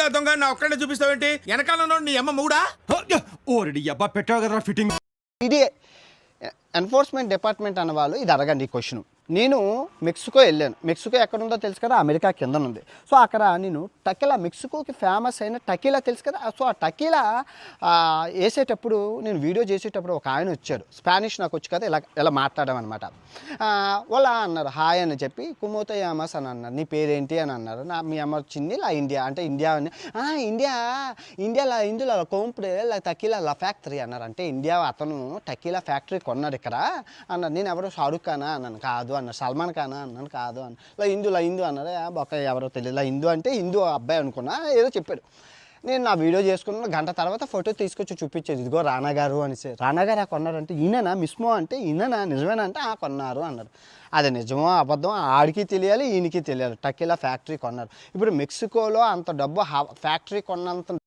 దొంగ దొంగ నా ఒక్కడే చూపిస్తావేంటి? వెనకాల ఉన్నోడు నీ అమ్మ మూడా? ఓరెడి అబ్బా పెట్టావు కదా ఫిట్టింగ్. ఇది ఎన్ఫోర్స్మెంట్ డిపార్ట్మెంట్ అన్న వాళ్ళు ఇది అడగండి ఈ క్వశ్చన్. నేను మెక్సికో వెళ్ళాను. మెక్సికో ఎక్కడ ఉందో తెలుసు కదా, అమెరికా కింద ఉంది. సో అక్కడ నేను టకీలా, మెక్సికోకి ఫేమస్ అయిన టకీలా తెలుసు కదా. సో ఆ టకీలా వేసేటప్పుడు నేను వీడియో చేసేటప్పుడు ఒక ఆయన వచ్చారు, స్పానిష్ నాకు వచ్చి కదా, ఇలా మాట్లాడామన్నమాట. వాళ్ళ అన్నారు హాయ్ అని చెప్పి కుమోతో యామస్ అని అన్నారు. నీ పేరేంటి అని అన్నారు. మీ అమ్మ చిన్ని లా ఇండియా అంటే ఇండియా అని. ఇండియాలో ఇందులో కోంపుడే టకీలా లా ఫ్యాక్టరీ అన్నారు. అంటే ఇండియా అతను టకీలా ఫ్యాక్టరీ కొన్నాడు ఇక్కడ అన్నారు. నేను ఎవరో షారుఖ్ ఖానా అన్నాను. కాదు అన్నారు. సల్మాన్ ఖానా అన్నాను. కాదు అన్న. లా హిందూ అన్నారు. బొక్క ఎవరో తెలియదు. హిందూ అంటే హిందూ అబ్బాయి అనుకున్నా, ఏదో చెప్పాడు. నేను నా వీడియో చేసుకున్న గంట తర్వాత ఫోటో తీసుకొచ్చి చూపించేది, ఇదిగో రానా గారు అనేసి. రానా గారు కొన్నారంటే ఈయననా మిస్మో అంటే ఈయననా నిజమేనా అంటే కొన్నారు అన్నారు. అది నిజమో అబద్ధం ఆడికి తెలియాలి, ఈయనకి తెలియాలి. టకీలా ఫ్యాక్టరీ కొన్నారు. ఇప్పుడు మెక్సికోలో అంత డబ్బు ఫ్యాక్టరీ కొన్నంత